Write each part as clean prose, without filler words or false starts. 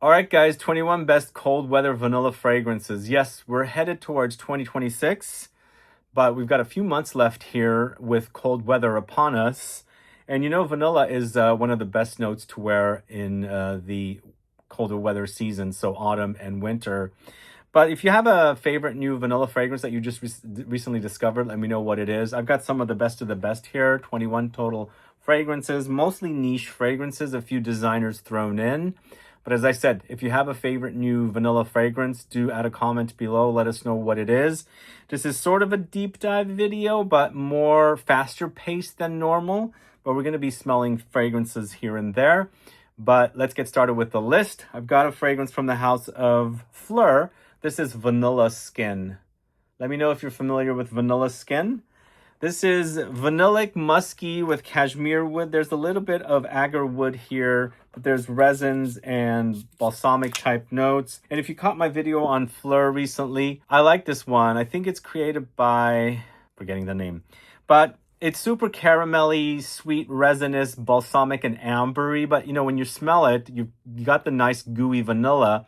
All right, guys, 21 best cold weather vanilla fragrances. Yes, we're headed towards 2026, but we've got a few months left here with cold weather upon us. And you know, vanilla is one of the best notes to wear in the colder weather season, so autumn and winter. But if you have a favorite new vanilla fragrance that you just recently discovered, let me know what it is. I've got some of the best here, 21 total fragrances, mostly niche fragrances, a few designers thrown in. But as I said, if you have a favorite new vanilla fragrance, do add a comment below. Let us know what it is. This is sort of a deep dive video, but more faster paced than normal. But we're going to be smelling fragrances here and there. But let's get started with the list. I've got a fragrance from the house of Phlur. This is Vanilla Skin. Let me know if you're familiar with Vanilla Skin. This is vanillic musky with cashmere wood. There's a little bit of agarwood here, but there's resins and balsamic type notes. And if you caught my video on Phlur recently, I like this one. I think it's created by, forgetting the name, but it's super caramelly, sweet, resinous, balsamic, and ambery. But you know, when you smell it, you got the nice gooey vanilla.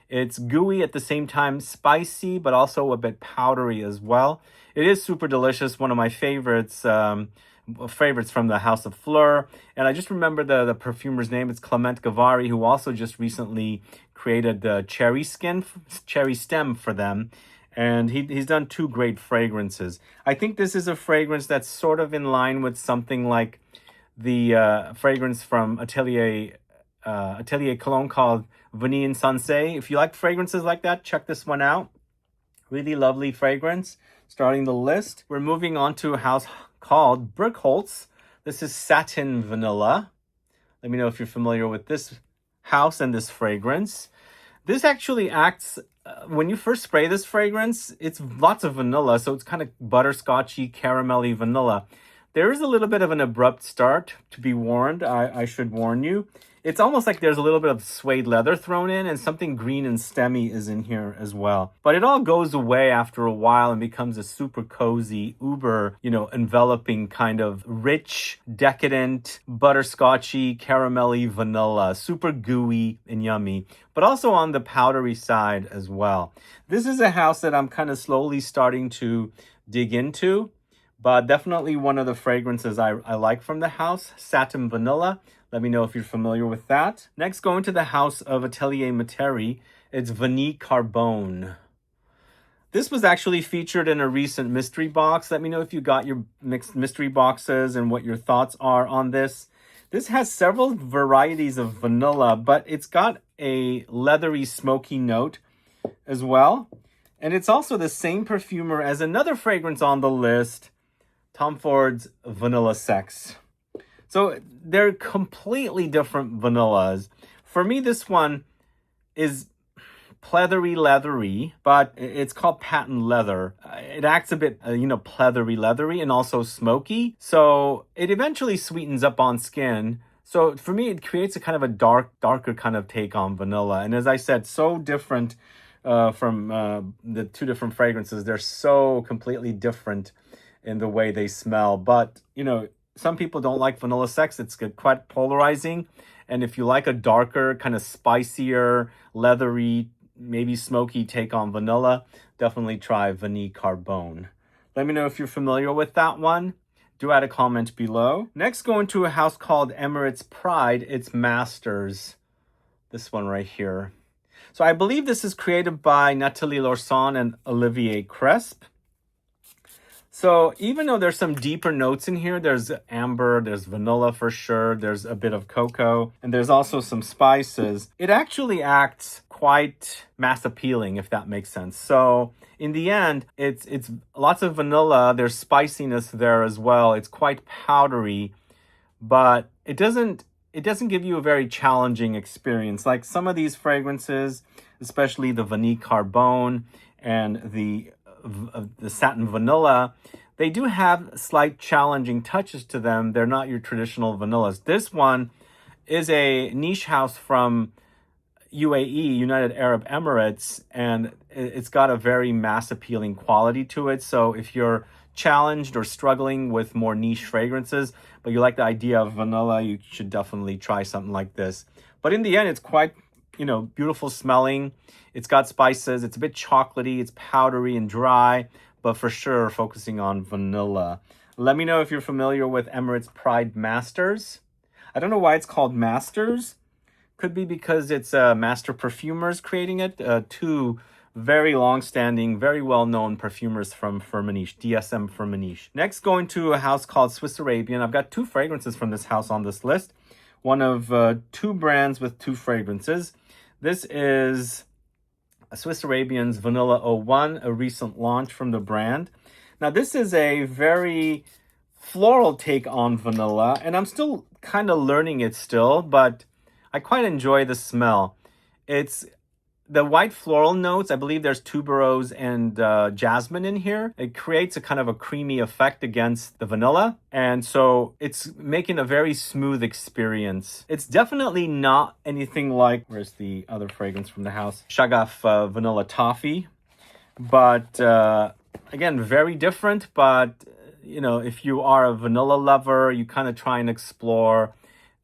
It's gooey at the same time, spicy, but also a bit powdery as well. It is super delicious, one of my favorites from the House of Phlur. And I just remember the perfumer's name. It's Clement Gavari, who also just recently created the cherry stem for them. And he's done two great fragrances. I think this is a fragrance that's sort of in line with something like the fragrance from Atelier Cologne called Vanille Sensei. If you like fragrances like that, check this one out. Really lovely fragrance. Starting the list, we're moving on to a house called BIRKHOLZ. This is Satin Vanilla. Let me know if you're familiar with this house and this fragrance. This actually acts, when you first spray this fragrance, it's lots of vanilla, so it's kind of butterscotchy, caramelly vanilla. There is a little bit of an abrupt start, to be warned. I should warn you. It's almost like there's a little bit of suede leather thrown in, and something green and stemmy is in here as well. But it all goes away after a while and becomes a super cozy, uber, enveloping kind of rich, decadent, butterscotchy, caramelly vanilla. Super gooey and yummy, but also on the powdery side as well. This is a house that I'm kind of slowly starting to dig into. But definitely one of the fragrances I like from the house, Satin Vanilla. Let me know if you're familiar with that. Next, going to the house of Atelier Materi, it's Vanille Carbone. This was actually featured in a recent mystery box. Let me know if you got your mixed mystery boxes and what your thoughts are on this. This has several varieties of vanilla, but it's got a leathery, smoky note as well. And it's also the same perfumer as another fragrance on the list, Tom Ford's Vanilla Sex. So they're completely different vanillas. For me, this one is pleathery, leathery, but it's called patent leather. It acts a bit, pleathery, leathery, and also smoky. So it eventually sweetens up on skin. So for me, it creates a kind of a darker kind of take on vanilla. And as I said, so different from the two different fragrances. They're so completely different in the way they smell. But, some people don't like Vanilla Sex. It's quite polarizing. And if you like a darker, kind of spicier, leathery, maybe smoky take on vanilla, definitely try Vanille Carbone. Let me know if you're familiar with that one. Do add a comment below. Next, going to a house called Emirates Pride. It's Masters. This one right here. So I believe this is created by Nathalie Lorson and Olivier Cresp. So even though there's some deeper notes in here, there's amber, there's vanilla for sure, there's a bit of cocoa, and there's also some spices. It actually acts quite mass appealing, if that makes sense. So in the end, it's lots of vanilla, there's spiciness there as well. It's quite powdery, but it doesn't give you a very challenging experience. Like some of these fragrances, especially the Vanille Carbone and the Satin Vanilla, they do have slight challenging touches to them. They're not your traditional vanillas. This one is a niche house from UAE, United Arab Emirates, and it's got a very mass appealing quality to it. So if you're challenged or struggling with more niche fragrances, but you like the idea of vanilla, you should definitely try something like this. But in the end, it's quite you know, beautiful smelling. It's got spices. It's a bit chocolatey. It's powdery and dry, but for sure focusing on vanilla. Let me know if you're familiar with Emirates Pride Masters. I don't know why it's called Masters. Could be because it's master perfumers creating it. Two very long-standing, very well-known perfumers from Firmenich, DSM Firmenich. Next, going to a house called Swiss Arabian. I've got 2 fragrances from this house on this list. One of 2 brands with 2 fragrances. This is Swiss Arabian's Vanilla 01, a recent launch from the brand. Now, this is a very floral take on vanilla, and I'm still kind of learning it still, but I quite enjoy the smell. It's the white floral notes. I believe there's tuberose and jasmine in here. It creates a kind of a creamy effect against the vanilla. And so it's making a very smooth experience. It's definitely not anything like, where's the other fragrance from the house? Shagaf Vanilla Toffee. But again, very different. But, you know, if you are a vanilla lover, you kind of try and explore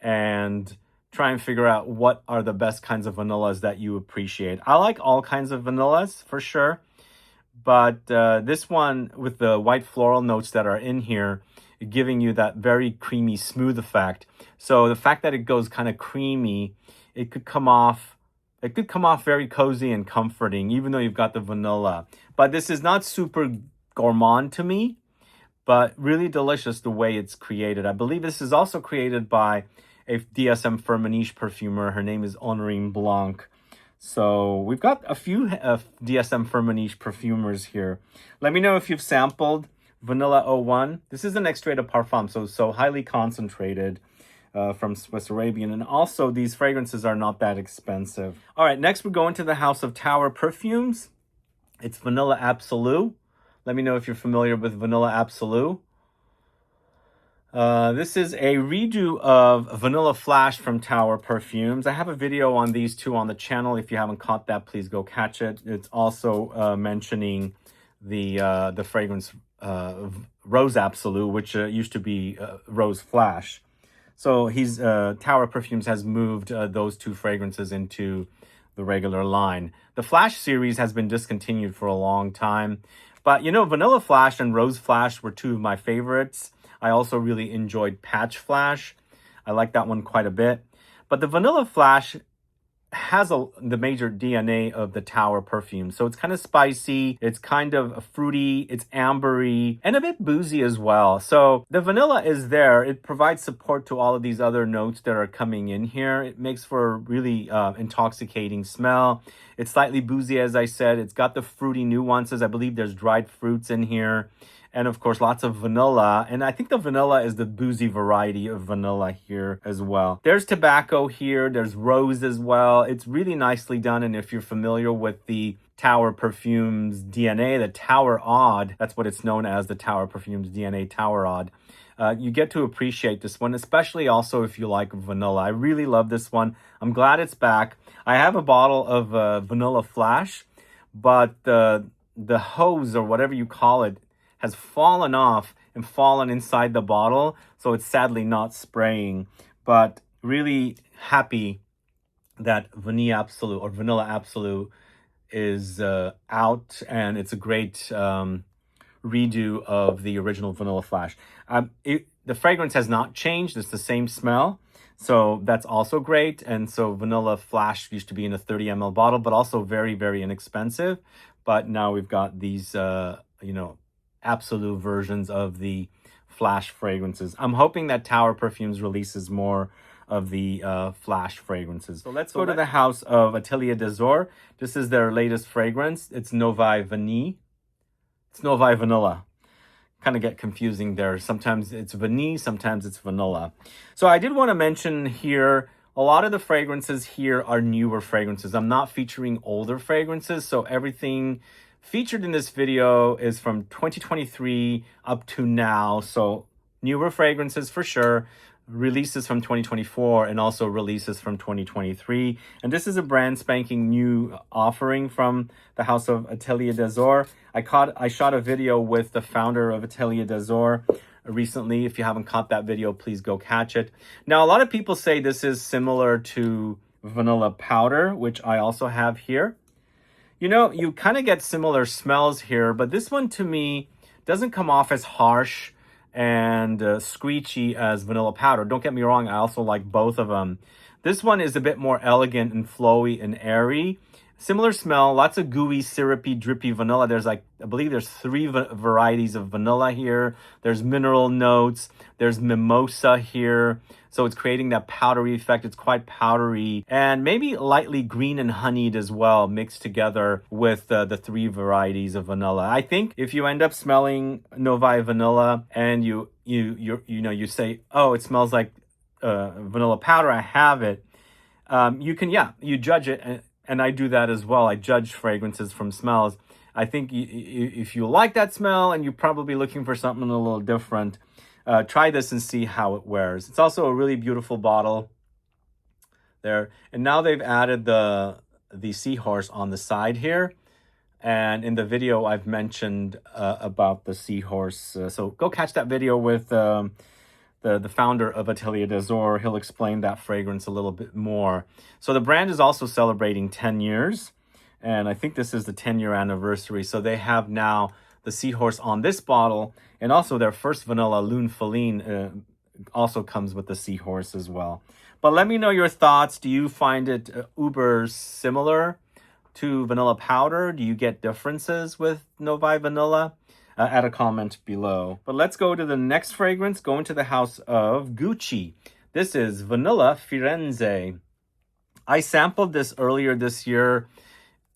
and try and figure out what are the best kinds of vanillas that you appreciate. I like all kinds of vanillas for sure, but this one with the white floral notes that are in here, giving you that very creamy, smooth effect. So the fact that it goes kind of creamy, it could come off very cozy and comforting, even though you've got the vanilla. But this is not super gourmand to me, but really delicious the way it's created. I believe this is also created by a DSM Firmenich perfumer. Her name is Honorine Blanc. So we've got a few DSM Firmenich perfumers here. Let me know if you've sampled Vanilla 01. This is an extrait de parfum, so highly concentrated from Swiss Arabian. And also these fragrances are not that expensive. All right, next we go into the house of Tower Perfumes. It's Vanilla Absolue. Let me know if you're familiar with Vanilla Absolue. This is a redo of Vanilla Flash from Tower Perfumes. I have a video on these 2 on the channel. If you haven't caught that, please go catch it. It's also mentioning the fragrance Rose Absolue, which used to be Rose Flash. So Tower Perfumes has moved those 2 fragrances into the regular line. The Flash series has been discontinued for a long time. But, you know, Vanilla Flash and Rose Flash were 2 of my favorites. I also really enjoyed Patch Flash. I like that one quite a bit. But the Vanilla Flash has the major DNA of the Tower perfume. So it's kind of spicy, it's kind of fruity, it's ambery, and a bit boozy as well. So the vanilla is there. It provides support to all of these other notes that are coming in here. It makes for a really intoxicating smell. It's slightly boozy, as I said. It's got the fruity nuances. I believe there's dried fruits in here. And of course, lots of vanilla. And I think the vanilla is the boozy variety of vanilla here as well. There's tobacco here. There's rose as well. It's really nicely done. And if you're familiar with the Tower Perfumes DNA, the Tower Odd, that's what it's known as, the Tower Perfumes DNA Tower Odd. You get to appreciate this one, especially also if you like vanilla. I really love this one. I'm glad it's back. I have a bottle of Vanilla Flash, but the hose or whatever you call it has fallen off and fallen inside the bottle, so it's sadly not spraying. But really happy that Vanilla Absolue is out, and it's a great redo of the original Vanilla Flash. The fragrance has not changed. It's the same smell, so that's also great. And so Vanilla Flash used to be in a 30 ml bottle, but also very, very inexpensive. But now we've got these, Absolute versions of the Flash fragrances. I'm hoping that Tower Perfumes releases more of the Flash fragrances. So let's go to the house of Atelier des Ors. This is their latest fragrance. It's Novae Vanille. It's Novae Vanilla. Kind of get confusing there. Sometimes it's vanille, sometimes it's vanilla. So I did want to mention here, a lot of the fragrances here are newer fragrances. I'm not featuring older fragrances, so everything featured in this video is from 2023 up to now. So newer fragrances for sure, releases from 2024 and also releases from 2023. And this is a brand spanking new offering from the house of Atelier des Ors. I shot a video with the founder of Atelier des Ors recently. If you haven't caught that video, please go catch it. Now, a lot of people say this is similar to vanilla powder, which I also have here. You know, you kind of get similar smells here, but this one to me doesn't come off as harsh and screechy as vanilla powder. Don't get me wrong, I also like both of them. This one is a bit more elegant and flowy and airy. Similar smell, lots of gooey, syrupy, drippy vanilla. There's like, I believe there's 3 varieties of vanilla here. There's mineral notes. There's mimosa here. So it's creating that powdery effect. It's quite powdery and maybe lightly green and honeyed as well, mixed together with the 3 varieties of vanilla. I think if you end up smelling Novae vanilla and you say, oh, it smells like vanilla powder, I have it. You can, you judge it. And I do that as well. I judge fragrances from smells. I think if you like that smell and you're probably looking for something a little different, try this and see how it wears. It's also a really beautiful bottle there. And now they've added the seahorse on the side here. And in the video, I've mentioned about the seahorse. So go catch that video with the founder of Atelier d'Azur. He'll explain that fragrance a little bit more. So the brand is also celebrating 10 years. And I think this is the 10-year anniversary. So they have now the seahorse on this bottle. And also their first vanilla, Lune Feline, also comes with the seahorse as well. But let me know your thoughts. Do you find it uber similar to vanilla powder? Do you get differences with Novae vanilla? Add a comment below. But let's go to the next fragrance, go into the house of Gucci. This is Vanilla Firenze. I sampled this earlier this year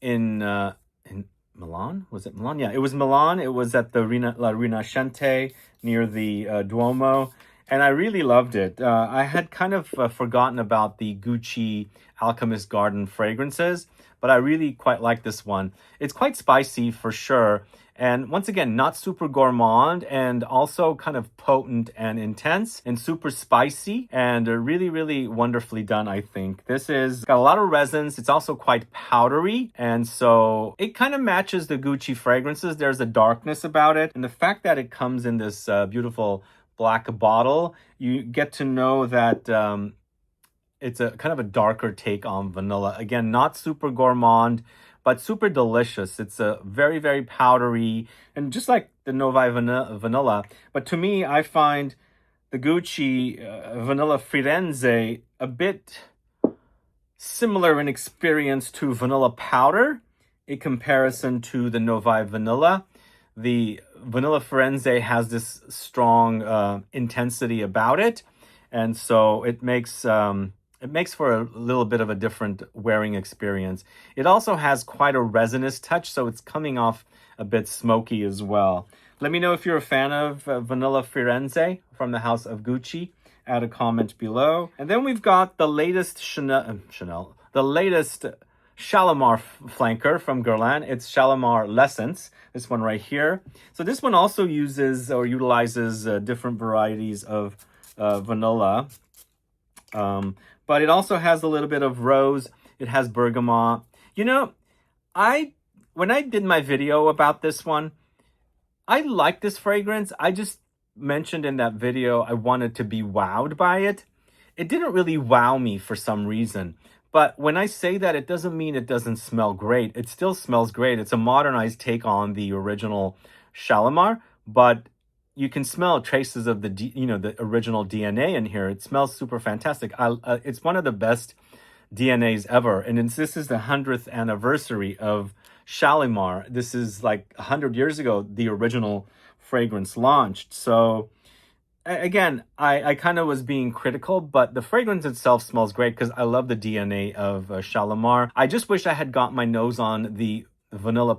in Milan. Was it Milan? Yeah, it was Milan. It was at the La Rinascente near the Duomo. And I really loved it. I had kind of forgotten about the Gucci Alchemist Garden fragrances, but I really quite like this one. It's quite spicy for sure. And once again, not super gourmand and also kind of potent and intense and super spicy and really, really wonderfully done, I think. This is got a lot of resins. It's also quite powdery. And so it kind of matches the Gucci fragrances. There's a darkness about it. And the fact that it comes in this beautiful black bottle, you get to know that it's a kind of a darker take on vanilla. Again, not super gourmand, but super delicious. It's a very, very powdery and just like the Novae vanilla. But to me, I find the Gucci Vanilla Firenze a bit similar in experience to vanilla powder in comparison to the Novae vanilla. The Vanilla Firenze has this strong intensity about it. And so it makes for a little bit of a different wearing experience. It also has quite a resinous touch, so it's coming off a bit smoky as well. Let me know if you're a fan of Vanilla Firenze from the house of Gucci. Add a comment below. And then we've got the latest the latest Shalimar flanker from Guerlain. It's Shalimar L'Essence, this one right here. So this one also uses or utilizes different varieties of vanilla. But it also has a little bit of rose. It has bergamot. You know, when I did my video about this one, I like this fragrance. I just mentioned in that video I wanted to be wowed by it. It didn't really wow me for some reason. But when I say that, it doesn't mean it doesn't smell great. It still smells great. It's a modernized take on the original Shalimar, but you can smell traces of the original DNA in here. It smells super fantastic. It's one of the best DNAs ever. And this is the 100th anniversary of Shalimar. This is like 100 years ago, the original fragrance launched. So again, I kind of was being critical, but the fragrance itself smells great because I love the DNA of Shalimar. I just wish I had got my nose on the vanilla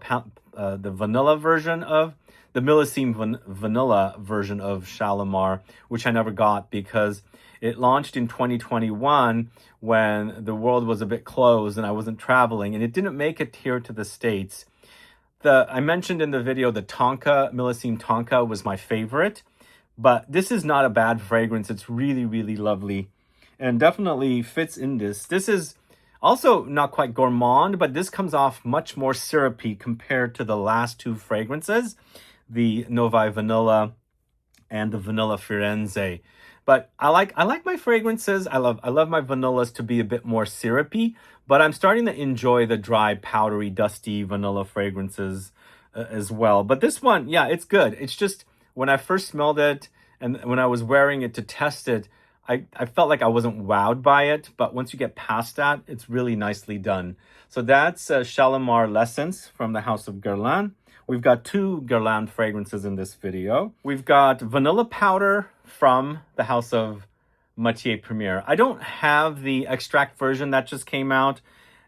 version of the Millésime vanilla version of Shalimar, which I never got because it launched in 2021 when the world was a bit closed and I wasn't traveling, and it didn't make it here to the States. I mentioned in the video the Tonka, Millésime Tonka was my favorite, but this is not a bad fragrance. It's really, really lovely and definitely fits in this. This is also not quite gourmand, but this comes off much more syrupy compared to the last 2 fragrances, the Novae Vanilla and the Vanilla Firenze. But I like my fragrances. I love my vanillas to be a bit more syrupy, but I'm starting to enjoy the dry, powdery, dusty vanilla fragrances as well. But this one, yeah, it's good. It's just when I first smelled it and when I was wearing it to test it, I felt like I wasn't wowed by it, but once you get past that, it's really nicely done. So that's Shalimar L'Essence from the house of Guerlain. We've got two Guerlain fragrances in this video. We've got Vanilla Powder from the house of Materi Premier. I don't have the extract version that just came out,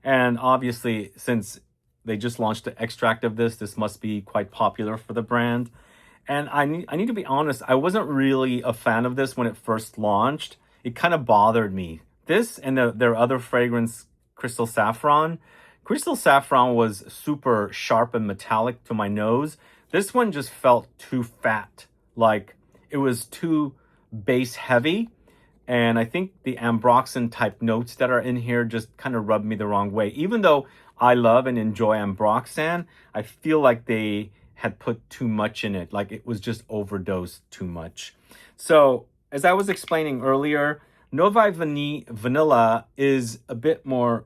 and obviously since they just launched the extract of this must be quite popular for the brand. And I need to be honest, I wasn't really a fan of this when it first launched. It kind of bothered me. This and their other fragrance, Crystal Saffron. Crystal Saffron was super sharp and metallic to my nose. This one just felt too fat. Like it was too base heavy. And I think the ambroxan type notes that are in here just kind of rubbed me the wrong way. Even though I love and enjoy ambroxan, I feel like they had put too much in it, like it was just overdosed too much. So as I was explaining earlier, Novae Vanilla is a bit more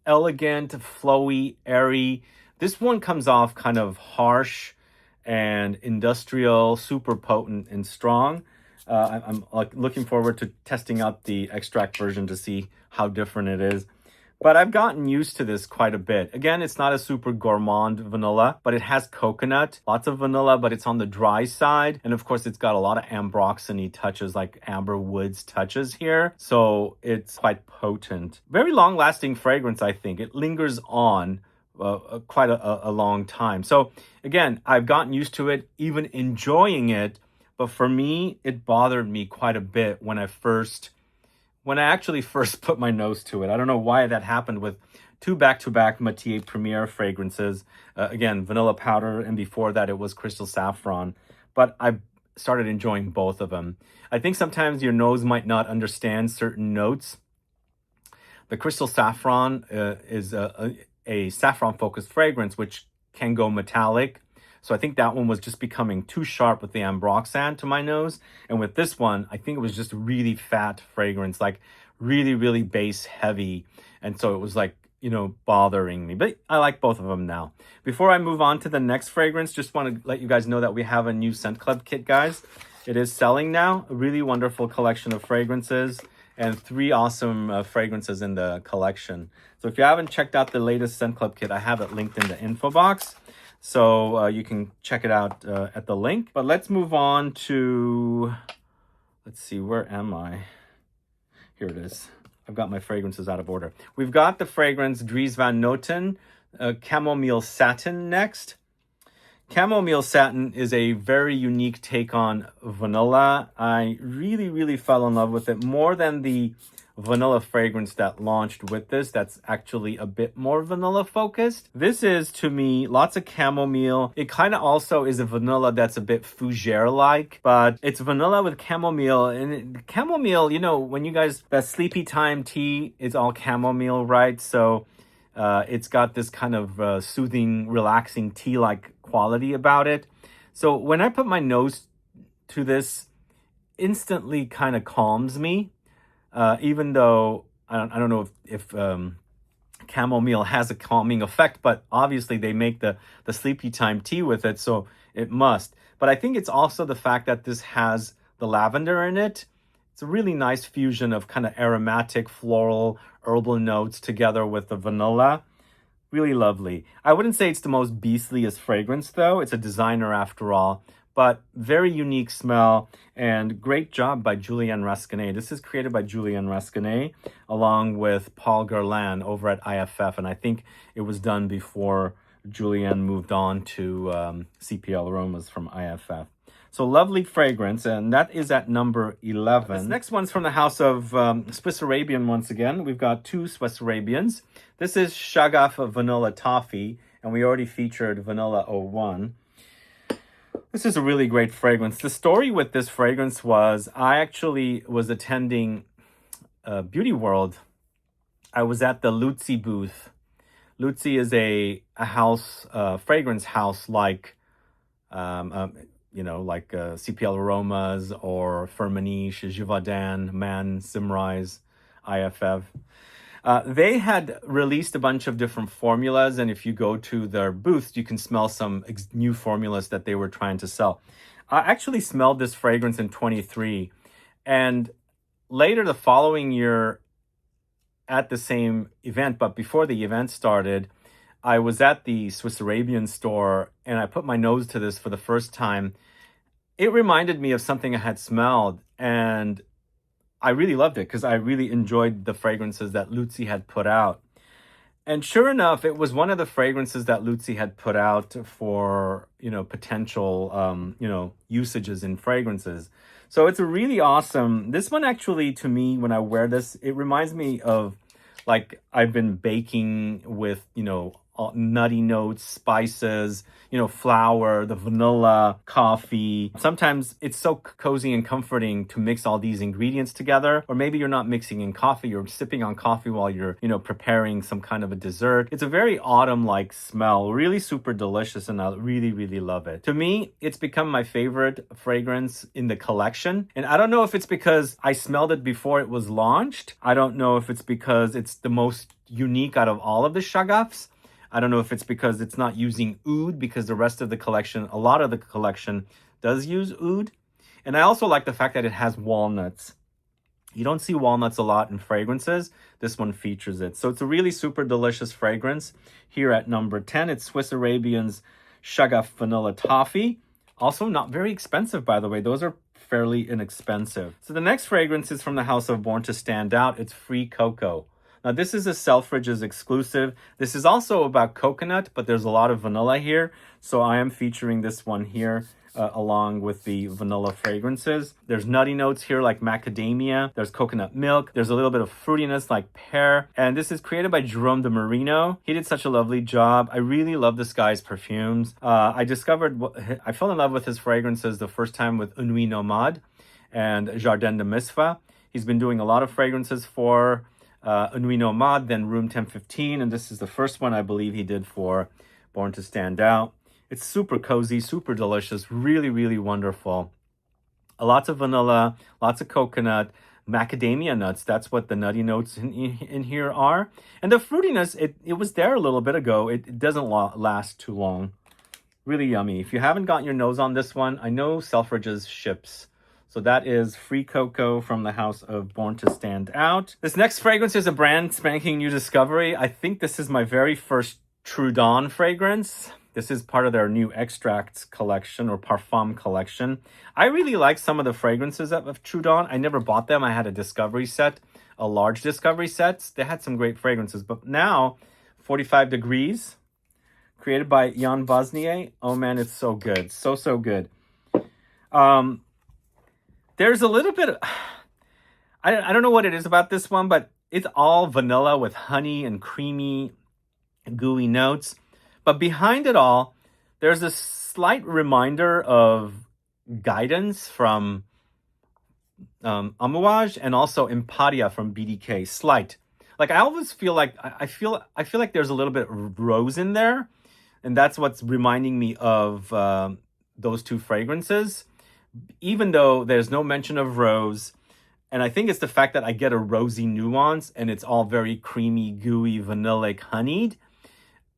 elegant, flowy, airy. This one comes off kind of harsh and industrial, super potent and strong. I'm looking forward to testing out the extract version to see how different it is. But I've gotten used to this quite a bit. Again, it's not a super gourmand vanilla, but it has coconut, lots of vanilla, but it's on the dry side. And of course, it's got a lot of ambroxan-y touches, like amber woods touches here. So it's quite potent. Very long-lasting fragrance, I think. It lingers on quite a long time. So again, I've gotten used to it, even enjoying it. But for me, it bothered me quite a bit when I actually first put my nose to it. I don't know why that happened with two back-to-back Materi Premier fragrances. Again, Vanilla Powder, and before that it was Crystal Saffron. But I started enjoying both of them. I think sometimes your nose might not understand certain notes. The Crystal Saffron is a saffron-focused fragrance, which can go metallic. So I think that one was just becoming too sharp with the ambroxan to my nose. And with this one, I think it was just really fat fragrance, like really, really base heavy. And so it was like, you know, bothering me. But I like both of them now. Before I move on to the next fragrance, just want to let you guys know that we have a new Scent Club kit, guys. It is selling now. A really wonderful collection of fragrances and 3 awesome fragrances in the collection. So if you haven't checked out the latest Scent Club kit, I have it linked in the info box. So you can check it out at the link. But let's move on to, let's see, where am I? Here it is. I've got my fragrances out of order. We've got the fragrance Dries Van Noten Chamomile Satin next. Chamomile Satin is a very unique take on vanilla. I really, really fell in love with it more than the vanilla fragrance that launched with this. That's actually a bit more vanilla focused. This is, to me, lots of chamomile. It kind of also is a vanilla that's a bit fougere like, but it's vanilla with chamomile. And chamomile, you know, when you guys, that sleepy time tea is all chamomile, right? So it's got this kind of soothing, relaxing tea-like quality about it. So when I put my nose to this, instantly kind of calms me. Even though I don't know if chamomile has a calming effect, but obviously they make the sleepy time tea with it, so it must. But I think it's also the fact that this has the lavender in it. It's a really nice fusion of kind of aromatic, floral, herbal notes together with the vanilla. Really lovely. I wouldn't say it's the most beastliest fragrance, though. It's a designer after all. But very unique smell and great job by Julien Rascanet. This is created by Julien Rascanet along with Paul Guerlain over at IFF. And I think it was done before Julien moved on to CPL Aromas from IFF. So lovely fragrance, and that is at number 11. This next one's from the house of Swiss Arabian once again. We've got 2 Swiss Arabians. This is Shagaf Vanilla Toffee, and we already featured Vanilla 01. This is a really great fragrance. The story with this fragrance was I actually was attending Beauty World. I was at the Lutzi booth. Lutzi is a house, fragrance house like you know, like CPL Aromas or Firmenich, Givaudan, Man, Simrise, IFF. They had released a bunch of different formulas, and if you go to their booth, you can smell some new formulas that they were trying to sell. I actually smelled this fragrance in 23, and later the following year at the same event, but before the event started, I was at the Swiss Arabian store, and I put my nose to this for the first time. It reminded me of something I had smelled, and I really loved it because I really enjoyed the fragrances that Luzzi had put out. And sure enough, it was one of the fragrances that Luzzi had put out for, you know, potential, you know, usages in fragrances. So it's a really awesome. This one actually, to me, when I wear this, it reminds me of like I've been baking with, you know, nutty notes, spices, you know, flour, the vanilla, coffee. Sometimes it's so cozy and comforting to mix all these ingredients together. Or maybe you're not mixing in coffee, you're sipping on coffee while you're, you know, preparing some kind of a dessert. It's a very autumn-like smell, really super delicious, and I really, really love it. To me, it's become my favorite fragrance in the collection. And I don't know if it's because I smelled it before it was launched. I don't know if it's because it's the most unique out of all of the Shagafs. I don't know if it's because it's not using oud, because the rest of the collection, a lot of the collection does use oud. And I also like the fact that it has walnuts. You don't see walnuts a lot in fragrances. This one features it. So it's a really super delicious fragrance. Here at number 10, it's Swiss Arabian's Shagaf Vanilla Toffee. Also not very expensive, by the way. Those are fairly inexpensive. So the next fragrance is from the house of Born to Stand Out. It's Free Cocoa. Now, this is a Selfridges exclusive. This is also about coconut, but there's a lot of vanilla here. So I am featuring this one here along with the vanilla fragrances. There's nutty notes here like macadamia. There's coconut milk. There's a little bit of fruitiness like pear. And this is created by Jerome de Marino. He did such a lovely job. I really love this guy's perfumes. I fell in love with his fragrances the first time with Une Nuit Nomade and Jardin de Misfa. He's been doing a lot of fragrances for Une Nuit Nomade, then Room 1015, and this is the first one I believe he did for Born to Stand Out. It's super cozy, super delicious, really, really wonderful. Lots of vanilla, lots of coconut, macadamia nuts. That's what the nutty notes in here are. And the fruitiness, it was there a little bit ago. It doesn't last too long. Really yummy. If you haven't gotten your nose on this one, I know Selfridges ships. So that is Free Cocoa from the house of Born to Stand Out. This next fragrance is a brand spanking new discovery. I think this is my very first True Dawn fragrance. This is part of their new extracts collection or parfum collection. I really like some of the fragrances of True Dawn. I never bought them. I had a discovery set, a large discovery set. They had some great fragrances. But now, 45 Degrees, created by Jan Bosnier. Oh man, it's so good. So, so good. There's a little bit of, I don't know what it is about this one, but it's all vanilla with honey and creamy, gooey notes. But behind it all, there's a slight reminder of guidance from Amouage and also Empatia from BDK. Slight. Like I always feel like I feel like there's a little bit of rose in there, and that's what's reminding me of those two fragrances. Even though there's no mention of rose, and I think it's the fact that I get a rosy nuance and it's all very creamy, gooey, vanillic, honeyed.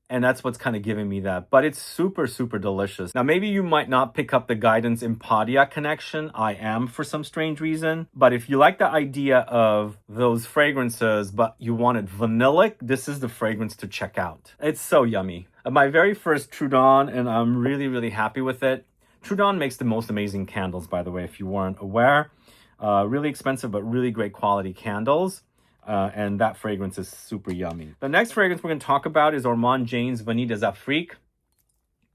And that's what's kind of giving me that. But it's super, super delicious. Now, maybe you might not pick up the Guidance Empatia connection. I am for some strange reason. But if you like the idea of those fragrances, but you want it vanillic, this is the fragrance to check out. It's so yummy. My very first True Dawn, and I'm really, really happy with it. True Dawn makes the most amazing candles, by the way, if you weren't aware. Really expensive, but really great quality candles. And that fragrance is super yummy. The next fragrance we're going to talk about is Ormonde Jane's Vanille des Afriques.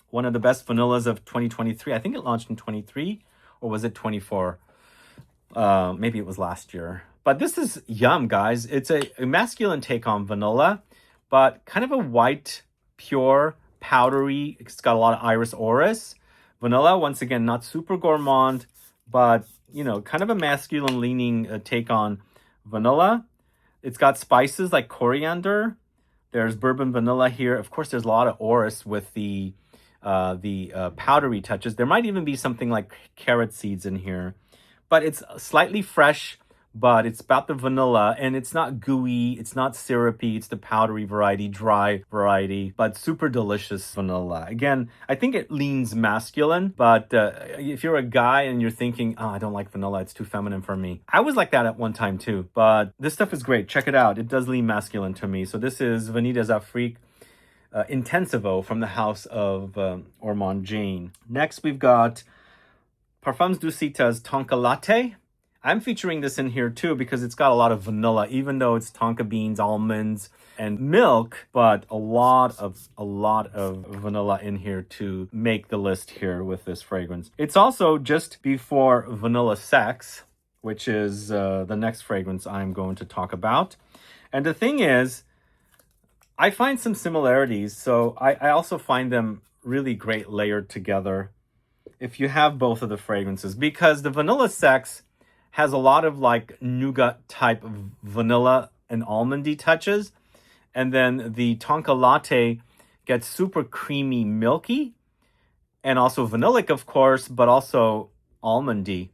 One of the best vanillas of 2023. I think it launched in 23, or was it 24? Maybe it was last year. But this is yum, guys. It's a masculine take on vanilla, but kind of a white, pure, powdery. It's got a lot of iris orris. Vanilla, once again, not super gourmand, but, you know, kind of a masculine leaning take on vanilla. It's got spices like coriander. There's bourbon vanilla here. Of course, there's a lot of orris with the the powdery touches. There might even be something like carrot seeds in here, but it's slightly fresh, but it's about the vanilla, and it's not gooey, it's not syrupy, it's the powdery variety, dry variety, but super delicious vanilla. Again, I think it leans masculine, but if you're a guy and you're thinking, oh, I don't like vanilla, it's too feminine for me. I was like that at one time too, but this stuff is great. Check it out. It does lean masculine to me. So this is Vanille des Afriques Intensivo from the house of Ormond Jane. Next, we've got Perfumes Dusita's Tonka Latte. I'm featuring this in here too because it's got a lot of vanilla, even though it's tonka beans, almonds, and milk, but a lot of vanilla in here to make the list here with this fragrance. It's also just before Vanilla Sex, which is the next fragrance I'm going to talk about. And the thing is, I find some similarities, so I also find them really great layered together if you have both of the fragrances, because the Vanilla Sex has a lot of like nougat type of vanilla and almondy touches. And then the Tonka Latte gets super creamy, milky, and also vanillic, of course, but also almondy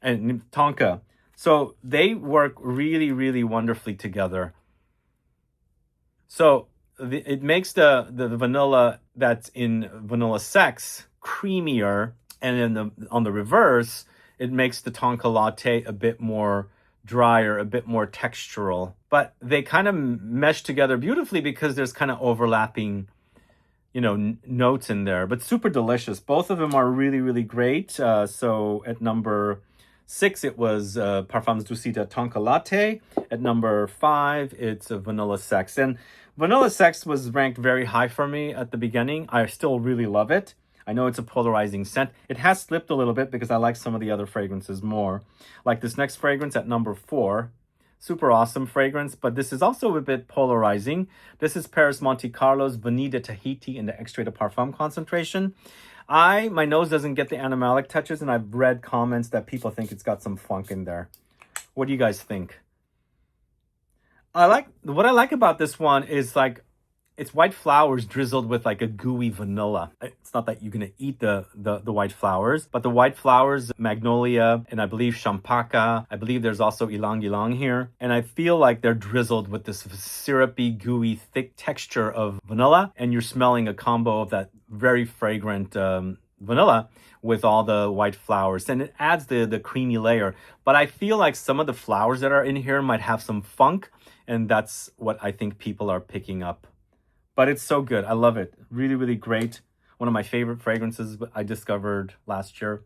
and Tonka. So they work really, really wonderfully together. So it makes the vanilla that's in Vanilla Sex creamier, and then on the reverse, it makes the Tonka Latte a bit more drier, a bit more textural. But they kind of mesh together beautifully because there's kind of overlapping, notes in there. But super delicious. Both of them are really, really great. So at number 6, it was Parfums Dusita Tonka Latte. At number 5, it's a Vanilla Sex. And Vanilla Sex was ranked very high for me at the beginning. I still really love it. I know it's a polarizing scent. It has slipped a little bit because I like some of the other fragrances more. Like this next fragrance at number 4. Super awesome fragrance, but this is also a bit polarizing. This is Paris Monte Carlo's Vanille de Tahiti in the Extrait de Parfum concentration. My nose doesn't get the animalic touches, and I've read comments that people think it's got some funk in there. What do you guys think? What I like about this one is like, it's white flowers drizzled with like a gooey vanilla. It's not that you're going to eat the white flowers, but the white flowers, magnolia, and I believe champaka. I believe there's also Ylang-Ylang here. And I feel like they're drizzled with this syrupy, gooey, thick texture of vanilla. And you're smelling a combo of that very fragrant vanilla with all the white flowers. And it adds the creamy layer. But I feel like some of the flowers that are in here might have some funk. And that's what I think people are picking up. But it's so good. I love it. Really, really great. One of my favorite fragrances I discovered last year.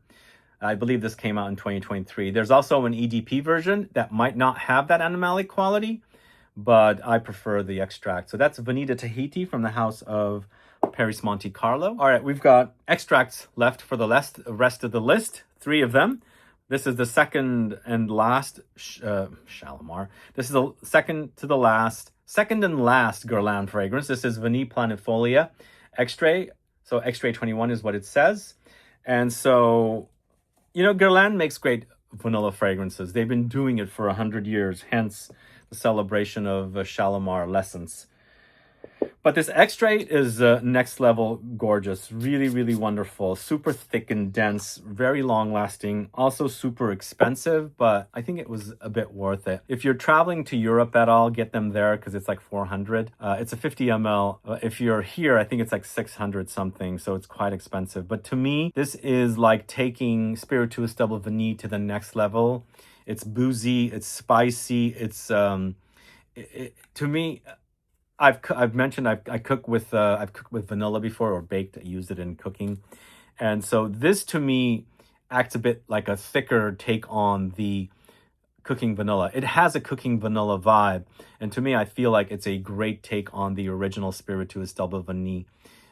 I believe this came out in 2023. There's also an EDP version that might not have that animalic quality, but I prefer the extract. So that's Vanille de Tahiti from the house of Paris Monte Carlo. All right, we've got extracts left for the rest of the list, 3 of them. This is the second and last Shalimar. This is the second and last Guerlain fragrance. This is Vanille Planifolia Extrait. So Extrait 21 is what it says. And so, Guerlain makes great vanilla fragrances. They've been doing it for 100 years, hence the celebration of Shalimar L'Essence. But this extrait is next level gorgeous. Really, really wonderful. Super thick and dense. Very long lasting. Also super expensive, but I think it was a bit worth it. If you're traveling to Europe at all, get them there because it's like 400. It's a 50 ml. If you're here, I think it's like 600 something. So it's quite expensive. But to me, this is like taking Spirituous Double Vanille to the next level. It's boozy. It's spicy. It's, to me, I've mentioned I've cooked with vanilla before, or baked. I used it in cooking, and so this to me acts a bit like a thicker take on the cooking vanilla. It has a cooking vanilla vibe, and to me, I feel like it's a great take on the original Spirituous Double Vanille,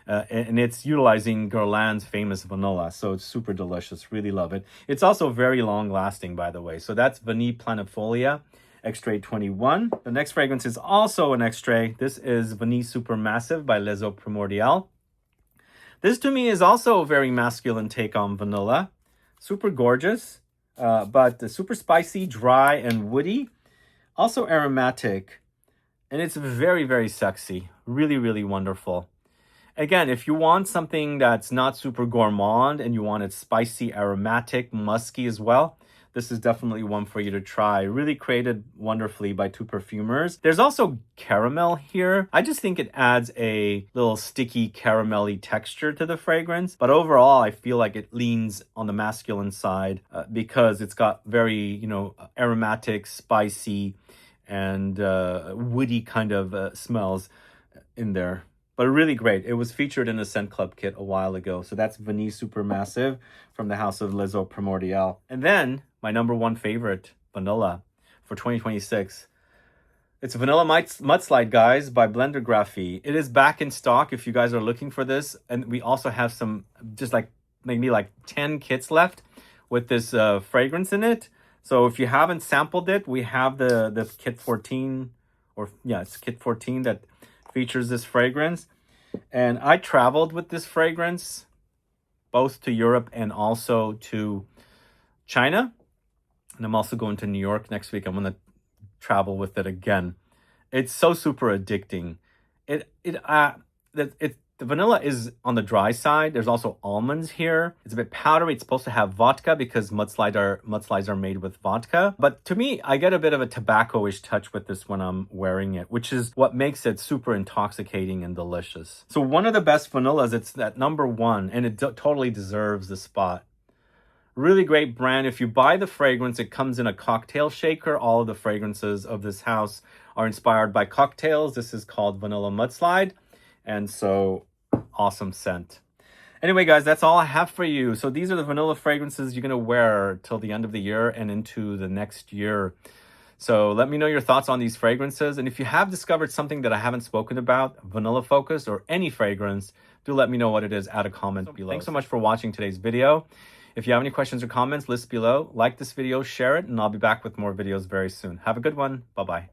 and it's utilizing Guerlain's famous vanilla, so it's super delicious. Really love it. It's also very long lasting, by the way. So that's Vanille Planifolia Extrait 21. The next fragrance is also an extrait. This is Vanille Supermassive by Les Eaux Primordiales. This to me is also a very masculine take on vanilla. Super gorgeous, but super spicy, dry, and woody. Also aromatic. And it's very, very sexy. Really, really wonderful. Again, if you want something that's not super gourmand and you want it spicy, aromatic, musky as well, this is definitely one for you to try. Really created wonderfully by two perfumers. There's also caramel here. I just think it adds a little sticky caramelly texture to the fragrance. But overall, I feel like it leans on the masculine side because it's got very, you know, aromatic, spicy, and woody kind of smells in there. But really great. It was featured in a Scent Club kit a while ago. So that's Vanille Supermassive from the house of Les Eaux Primordiales. And then my number one favorite, Vanilla, for 2026. It's Vanilla Mudslide, guys, by Blender Graphie. It is back in stock if you guys are looking for this. And we also have some, just like maybe like 10 kits left with this fragrance in it. So if you haven't sampled it, we have the kit 14, or yeah, it's kit 14 that features this fragrance. And I traveled with this fragrance both to Europe and also to China. And I'm also going to New York next week. I'm going to travel with it again. It's so super addicting. The vanilla is on the dry side. There's also almonds here. It's a bit powdery. It's supposed to have vodka because mudslides are made with vodka. But to me, I get a bit of a tobacco-ish touch with this when I'm wearing it, which is what makes it super intoxicating and delicious. So one of the best vanillas, it's at number one, and it totally deserves the spot. Really great brand. If you buy the fragrance, it comes in a cocktail shaker. All of the fragrances of this house are inspired by cocktails. This is called Vanilla Mudslide. And so, awesome scent. Anyway, guys, that's all I have for you. So these are the vanilla fragrances you're going to wear till the end of the year and into the next year. So let me know your thoughts on these fragrances. And if you have discovered something that I haven't spoken about, vanilla focused or any fragrance, do let me know what it is. Add a comment below. Thanks so much for watching today's video. If you have any questions or comments, list below. Like this video, share it, and I'll be back with more videos very soon. Have a good one. Bye-bye.